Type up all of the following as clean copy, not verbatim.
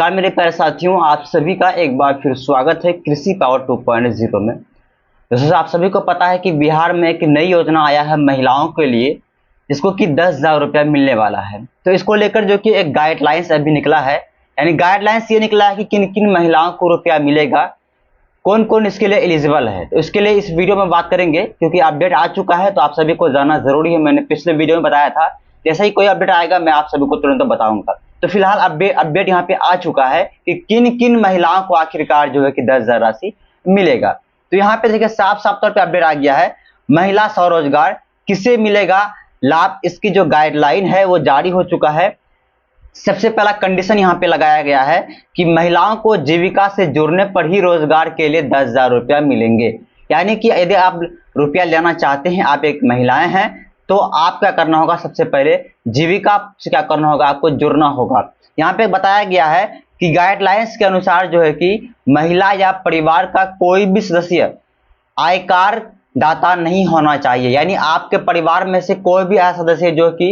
नमस्कार मेरे प्यारे साथियों, आप सभी का एक बार फिर स्वागत है कृषि पावर 2.0 में। दोस्तों, आप सभी को पता है कि बिहार में एक नई योजना आया है महिलाओं के लिए, जिसको कि 10,000 रुपया मिलने वाला है। तो इसको लेकर जो कि एक गाइडलाइंस अभी निकला है, यानी गाइडलाइंस ये निकला है कि किन किन महिलाओं को रुपया मिलेगा, कौन कौन इसके लिए एलिजिबल है। तो इसके लिए इस वीडियो में बात करेंगे, क्योंकि अपडेट आ चुका है तो आप सभी को जानना जरूरी है। मैंने पिछले वीडियो में बताया था, जैसे ही कोई अपडेट आएगा मैं आप सभी को तुरंत बताऊंगा। तो फिलहाल अपडेट यहाँ पे आ चुका है कि किन किन महिलाओं को आखिरकार जो है कि 10,000 राशि मिलेगा। तो यहाँ पे देखिए साफ साफ तौर पे अपडेट आ गया है, महिला स्वरोजगार किसे मिलेगा लाभ, इसकी जो गाइडलाइन है वो जारी हो चुका है। सबसे पहला कंडीशन यहाँ पे लगाया गया है कि महिलाओं को जीविका से जुड़ने पर ही रोजगार के लिए 10,000 रुपया मिलेंगे। यानी कि यदि आप रुपया लेना चाहते हैं, आप एक महिलाएं हैं, तो आप क्या करना होगा, सबसे पहले जीविका से क्या करना होगा, आपको जुड़ना होगा। यहाँ पे बताया गया है कि गाइडलाइंस के अनुसार जो है कि महिला या परिवार का कोई भी सदस्य आयकर दाता नहीं होना चाहिए। यानी आपके परिवार में से कोई भी ऐसा सदस्य जो कि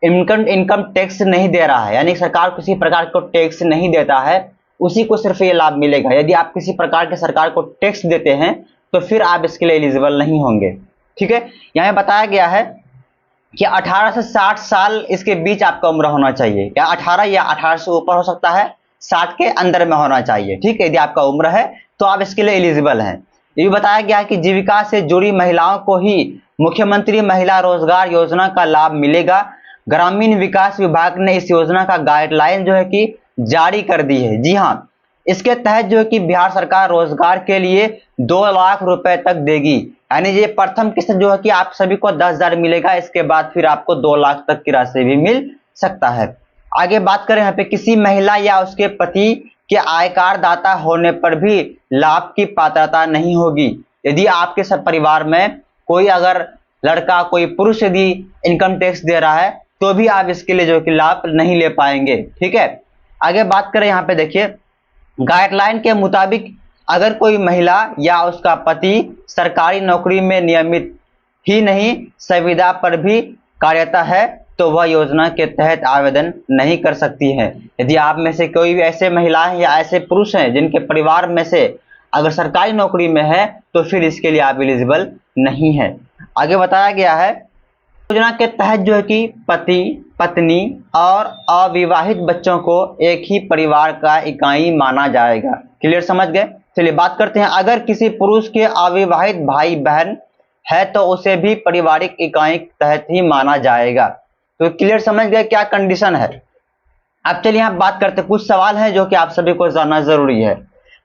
इनकम टैक्स नहीं दे रहा है, यानी सरकार किसी प्रकार को टैक्स नहीं देता है, उसी को सिर्फ ये लाभ मिलेगा। यदि आप किसी प्रकार के सरकार को टैक्स देते हैं तो फिर आप इसके लिए एलिजिबल नहीं होंगे। ठीक है, यहाँ बताया गया है कि 18 से 60 साल इसके बीच आपका उम्र होना चाहिए, या 18 या 18 से ऊपर हो सकता है, 60 के अंदर में होना चाहिए। ठीक है, यदि आपका उम्र है तो आप इसके लिए एलिजिबल हैं। ये भी बताया गया है कि जीविका से जुड़ी महिलाओं को ही मुख्यमंत्री महिला रोजगार योजना का लाभ मिलेगा। ग्रामीण विकास विभाग ने इस योजना का गाइडलाइन जो है कि जारी कर दी है। जी हाँ, इसके तहत जो है कि बिहार सरकार रोजगार के लिए 2 लाख रुपए तक देगी। यानी ये प्रथम किस्त जो है कि आप सभी को 10,000 मिलेगा, इसके बाद फिर आपको 2 लाख तक की राशि भी मिल सकता है। आगे बात करें यहाँ पे, किसी महिला या उसके पति के आयकर दाता होने पर भी लाभ की पात्रता नहीं होगी। यदि आपके सब परिवार में कोई अगर लड़का कोई पुरुष यदि इनकम टैक्स दे रहा है तो भी आप इसके लिए जो कि लाभ नहीं ले पाएंगे। ठीक है, आगे बात करें यहाँ पे देखिए, गाइडलाइन के मुताबिक अगर कोई महिला या उसका पति सरकारी नौकरी में नियमित ही नहीं संविदा पर भी कार्यरत है तो वह योजना के तहत आवेदन नहीं कर सकती है। यदि आप में से कोई भी ऐसे महिलाएं या ऐसे पुरुष हैं जिनके परिवार में से अगर सरकारी नौकरी में है तो फिर इसके लिए आप एलिजिबल नहीं है। आगे बताया गया है, योजना के तहत जो है कि पति पत्नी और अविवाहित बच्चों को एक ही परिवार का इकाई माना जाएगा। क्लियर, समझ गए? चलिए बात करते हैं, अगर किसी पुरुष के अविवाहित भाई बहन है तो उसे भी पारिवारिक इकाई के तहत ही माना जाएगा। तो क्लियर, समझ गए क्या कंडीशन है। अब चलिए यहाँ बात करते हैं, कुछ सवाल है जो कि आप सभी को जानना जरूरी है।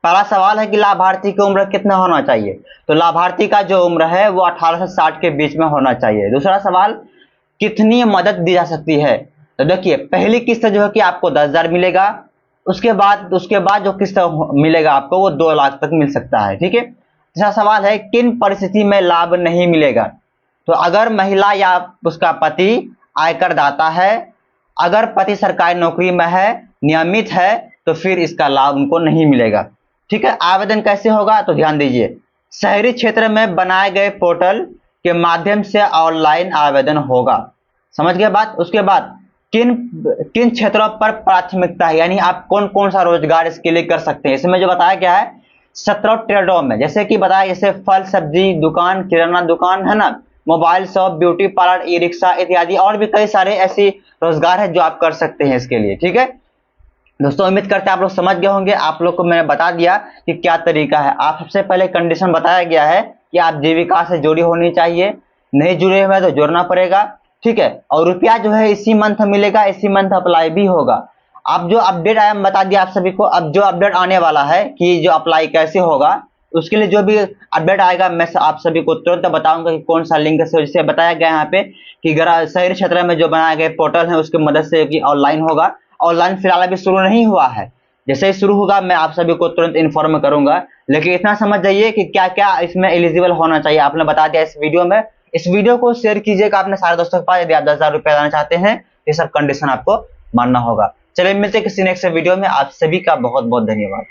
पहला सवाल है कि लाभार्थी की उम्र कितना होना चाहिए। तो लाभार्थी का जो उम्र है वो 18 से 60 के बीच में होना चाहिए। दूसरा सवाल, कितनी मदद दी जा सकती है। तो देखिए, पहली किस्त जो है कि आपको 10,000 मिलेगा, उसके बाद जो किस्त मिलेगा आपको वो 2 लाख तक मिल सकता है। ठीक है, तीसरा सवाल है, किन परिस्थिति में लाभ नहीं मिलेगा। तो अगर महिला या उसका पति आयकर दाता है, अगर पति सरकारी नौकरी में है, नियमित है, तो फिर इसका लाभ उनको नहीं मिलेगा। ठीक है, आवेदन कैसे होगा तो ध्यान दीजिए, शहरी क्षेत्र में बनाए गए पोर्टल के माध्यम से ऑनलाइन आवेदन होगा। समझ गए बात। उसके बाद किन किन क्षेत्रों पर प्राथमिकता है, यानी आप कौन कौन सा रोजगार इसके लिए कर सकते हैं। इसमें जो बताया गया है 17 ट्रेडों में, जैसे कि बताया, जैसे फल सब्जी दुकान, किराना दुकान है ना, mobile shop, beauty parlour, e rickshaw इत्यादि, और भी कई सारे ऐसे रोजगार है जो आप कर सकते हैं इसके लिए। ठीक है दोस्तों, उम्मीद करते हैं आप लोग समझ गए होंगे। आप लोग को मैंने बता दिया कि क्या तरीका है। आप सबसे पहले कंडीशन बताया गया है कि आप जीविका से जुड़ी होनी चाहिए, नहीं जुड़े हुए तो जोड़ना पड़ेगा। ठीक है, और रुपया जो है इसी मंथ मिलेगा, इसी मंथ अप्लाई भी होगा। अब जो अपडेट आया बता दिया आप सभी को। अब जो अपडेट आने वाला है कि जो अप्लाई कैसे होगा, उसके लिए जो भी अपडेट आएगा मैं आप सभी को तुरंत बताऊंगा कि कौन सा लिंक से। जैसे बताया गया यहाँ पे कि शहरी क्षेत्र में जो बनाए गए पोर्टल है उसकी मदद से कि ऑनलाइन होगा। ऑनलाइन फिलहाल अभी शुरू नहीं हुआ है, जैसे ही शुरू होगा मैं आप सभी को तुरंत इन्फॉर्म करूंगा। लेकिन इतना समझ जाइए कि क्या क्या इसमें एलिजिबल होना चाहिए, आपने बता दिया इस वीडियो में। इस वीडियो को शेयर कीजिएगा अपने सारे दोस्तों के पास, यदि आप 10,000 रुपया लाना चाहते हैं। ये सब कंडीशन आपको मानना होगा। चलिए मिलते हैं किसी नेक्स्ट वीडियो में। आप सभी का बहुत बहुत धन्यवाद।